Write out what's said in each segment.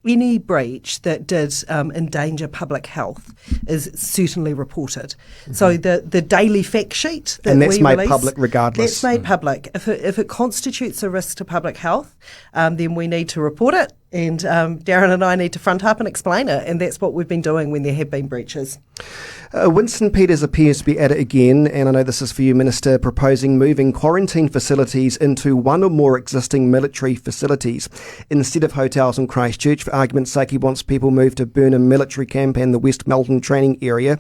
any breach that did endanger public health is certainly reported. Mm-hmm. So the daily fact sheet that and that's we made release, public regardless. That's made public. If it constitutes a risk to public health, then we need to report it, and Darryn and I need to front up and explain it, and that's what we've been doing when there have been breaches. Winston Peters appears to be at it again, and I know this is for you, Minister, proposing moving quarantine facilities into one or more existing military facilities instead of hotels in Christchurch. For argument's sake, he wants people moved to Burnham Military Camp and the West Melton Training Area.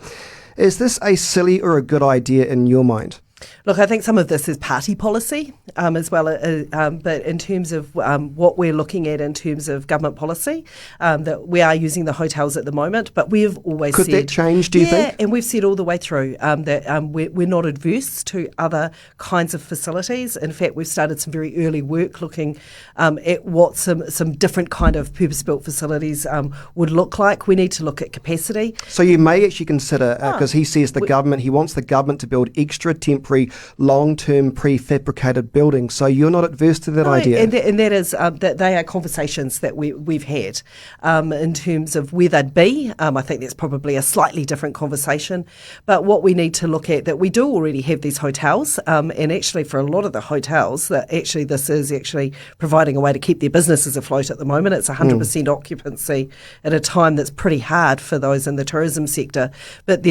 Is this a silly or a good idea in your mind? Look, I think some of this is party policy as well, but in terms of what we're looking at in terms of government policy, that we are using the hotels at the moment, but we have always said... Could that change, do you think? Yeah, and we've said all the way through that we're not adverse to other kinds of facilities. In fact, we've started some very early work looking at what some different kind of purpose-built facilities would look like. We need to look at capacity. So you may actually consider, because he says he wants the government to build extra temporary long-term prefabricated buildings. So you're not adverse to that idea? And that is that they are conversations that we've had in terms of where they'd be. I think that's probably a slightly different conversation. But what we need to look at, that we do already have these hotels, and actually for a lot of the hotels, that actually this is actually providing a way to keep their businesses afloat at the moment. It's 100% occupancy at a time that's pretty hard for those in the tourism sector. But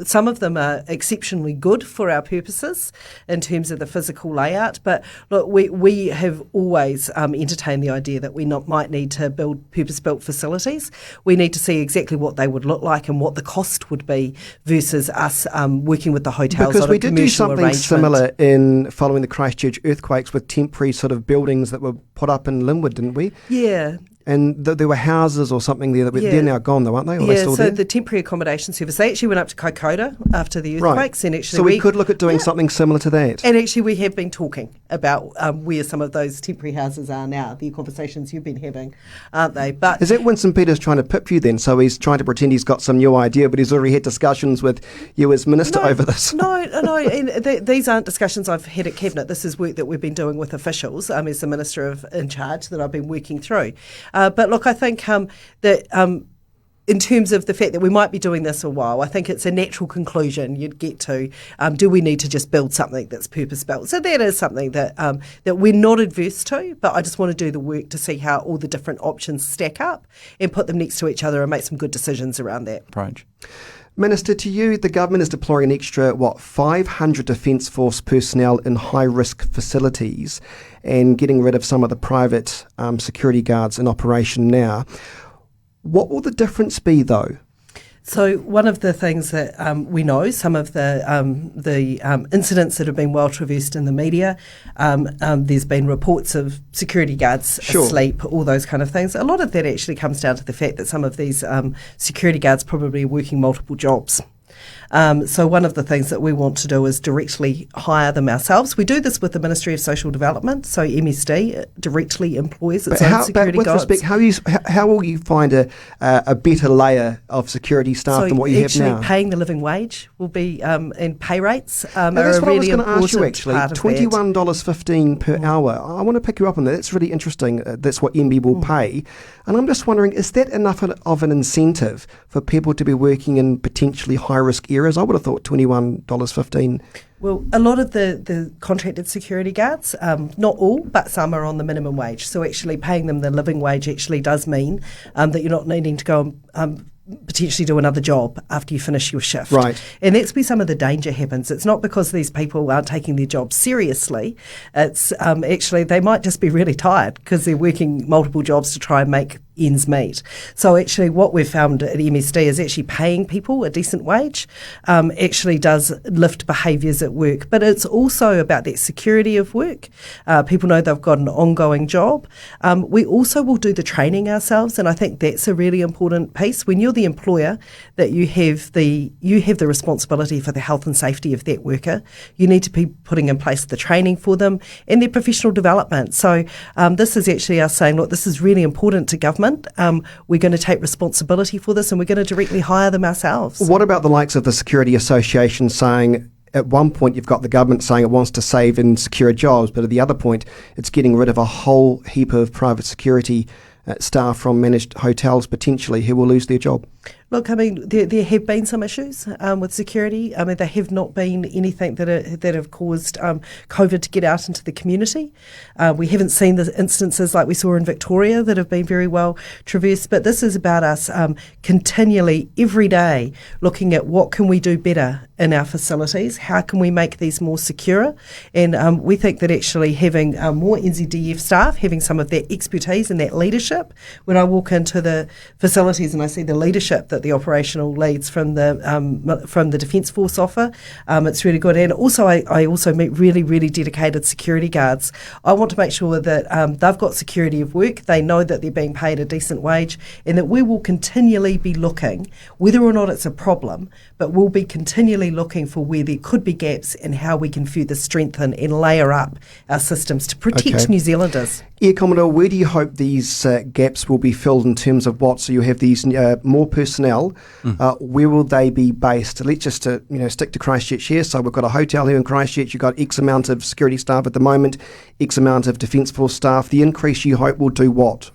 some of them are exceptionally good for our purposes in terms of the physical layout. But look, we have always entertained the idea that we might need to build purpose-built facilities. We need to see exactly what they would look like and what the cost would be versus us working with the hotels because on a commercial arrangement. Because we did do something similar in following the Christchurch earthquakes with temporary sort of buildings that were put up in Linwood, didn't we? Yeah. And there were houses or something there that they're now gone though, aren't they? Or they still there? The temporary accommodation service, they actually went up to Kokoda after the earthquakes. Right. And actually so we could look at doing something similar to that. And actually we have been talking about where some of those temporary houses are now, the conversations you've been having, aren't they? But is that Winston Peters trying to pip you then? So he's trying to pretend he's got some new idea, but he's already had discussions with you as Minister over this? No. And these aren't discussions I've had at Cabinet. This is work that we've been doing with officials as the Minister in charge that I've been working through. But look, I think that in terms of the fact that we might be doing this a while, I think it's a natural conclusion you'd get to, do we need to just build something that's purpose-built? So that is something that we're not adverse to, but I just want to do the work to see how all the different options stack up and put them next to each other and make some good decisions around that approach. Minister, to you, the government is deploying an extra, 500 Defence Force personnel in high-risk facilities and getting rid of some of the private security guards in operation now. What will the difference be, though? So one of the things that we know, some of the incidents that have been well traversed in the media, there's been reports of security guards asleep, all those kind of things. A lot of that actually comes down to the fact that some of these security guards probably are working multiple jobs. So one of the things that we want to do is directly hire them ourselves. We do this with the Ministry of Social Development, so MSD directly employs its own security guards. With respect, how will you find a better layer of security staff than what you have now? Actually, paying the living wage will be, and pay rates are that's a what really I was going to ask you, actually. part of $21.15 per hour. I want to pick you up on that. That's really interesting. That's what MB will pay. And I'm just wondering, is that enough of an incentive for people to be working in potentially high-risk areas? I would have thought $21.15. Well, a lot of the contracted security guards, not all, but some are on the minimum wage. So actually paying them the living wage actually does mean that you're not needing to go potentially do another job after you finish your shift. Right. And that's where some of the danger happens. It's not because these people aren't taking their job seriously. It's actually they might just be really tired because they're working multiple jobs to try and make ends meet. So actually what we've found at MSD is actually paying people a decent wage actually does lift behaviours at work. But it's also about that security of work. People know they've got an ongoing job. We also will do the training ourselves, and I think that's a really important piece. When you're the employer, that you have the responsibility for the health and safety of that worker. You need to be putting in place the training for them and their professional development. So this is actually us saying, look, this is really important to government. We're going to take responsibility for this and we're going to directly hire them ourselves. What about the likes of the Security Association saying, at one point you've got the government saying it wants to save and secure jobs, but at the other point it's getting rid of a whole heap of private security staff from managed hotels potentially who will lose their job? Look, I mean, there have been some issues with security. I mean, there have not been anything that have caused COVID to get out into the community. We haven't seen the instances like we saw in Victoria that have been very well traversed. But this is about us continually, every day, looking at what can we do better in our facilities, how can we make these more secure. And we think that actually having more NZDF staff, having some of that expertise and that leadership, when I walk into the facilities and I see the leadership that the operational leads from the Defence Force offer, it's really good. And also I also meet really, really dedicated security guards. I want to make sure that they've got security of work, they know that they're being paid a decent wage, and that we will continually be looking, whether or not it's a problem, but we'll be continually looking for where there could be gaps and how we can further strengthen and layer up our systems to protect New Zealanders. Yeah, Commodore, where do you hope these gaps will be filled in terms of what? So you have these more personnel. Where will they be based? Let's just stick to Christchurch here. So we've got a hotel here in Christchurch. You've got X amount of security staff at the moment, X amount of Defence Force staff. The increase you hope will do what?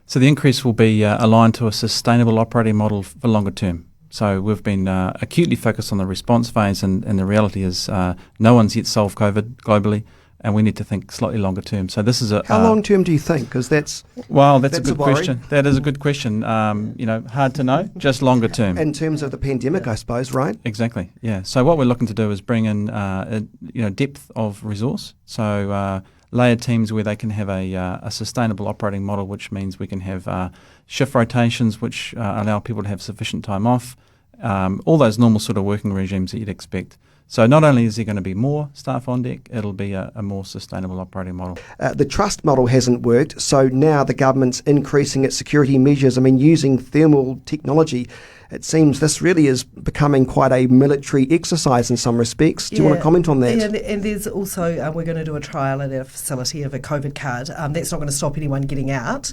So the increase will be aligned to a sustainable operating model for longer term. So we've been acutely focused on the response phase, and the reality is no one's yet solved COVID globally, and we need to think slightly longer term. So this is how long term do you think? Because that's a good question. That is a good question. Hard to know. Just longer term. In terms of the pandemic, I suppose, right? Exactly. Yeah. So what we're looking to do is bring in depth of resource. So layered teams where they can have a sustainable operating model, which means we can have shift rotations, which allow people to have sufficient time off. All those normal sort of working regimes that you'd expect. So not only is there going to be more staff on deck, it'll be a more sustainable operating model. The trust model hasn't worked, so now the government's increasing its security measures. I mean, using thermal technology, it seems this really is becoming quite a military exercise in some respects. Do you want to comment on that? Yeah, and there's also, we're going to do a trial at our facility of a COVID card. That's not going to stop anyone getting out,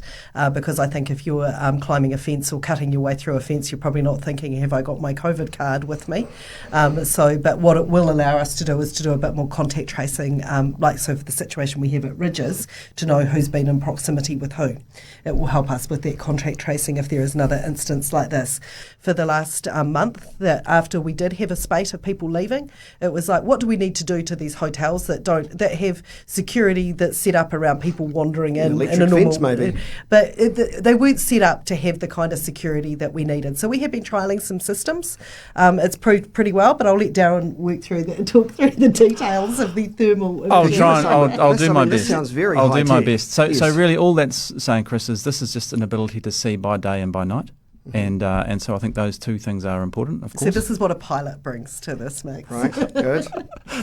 because I think if you're climbing a fence or cutting your way through a fence, you're probably not thinking, have I got my COVID card with me? But what it will allow us to do is to do a bit more contact tracing, so for the situation we have at Ridges, to know who's been in proximity with who. It will help us with that contact tracing if there is another instance like this. For the last month, that after we did have a spate of people leaving, it was like, what do we need to do to these hotels that have security that's set up around people wandering in? Electric in a normal, fence maybe. But they weren't set up to have the kind of security that we needed. So we have been trialling some systems. It's proved pretty well, but I'll let Darren work through and talk through the details of the thermal. I'll try and I'll do my best. This sounds very I'll high do my tech. best. So, yes. So really all that's saying, Chris, is this is just an ability to see by day and by night. And so I think those two things are important, of course. So this is what a pilot brings to this, Max. Right, good.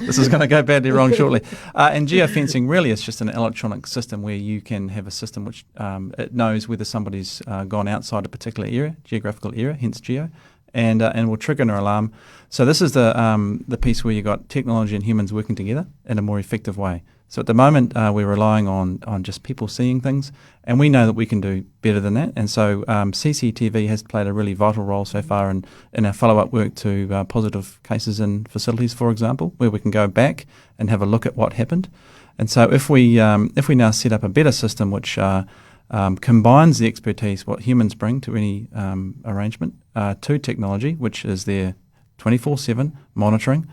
This is going to go badly wrong shortly. And geofencing really is just an electronic system where you can have a system which it knows whether somebody's gone outside a particular area, geographical area, hence geo, and will trigger an alarm. So this is the piece where you've got technology and humans working together in a more effective way. So at the moment, we're relying on just people seeing things, and we know that we can do better than that. And so CCTV has played a really vital role so far in our follow-up work to positive cases in facilities, for example, where we can go back and have a look at what happened. And so if we now set up a better system which combines the expertise, what humans bring to any arrangement, to technology, which is their 24/7 monitoring.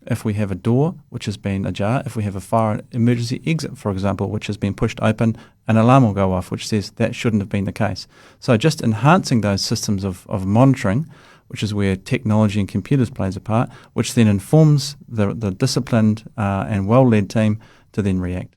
If we have a door which has been ajar, if we have a fire emergency exit, for example, which has been pushed open, an alarm will go off which says that shouldn't have been the case. So just enhancing those systems of monitoring, which is where technology and computers plays a part, which then informs the disciplined and well-led team to then react.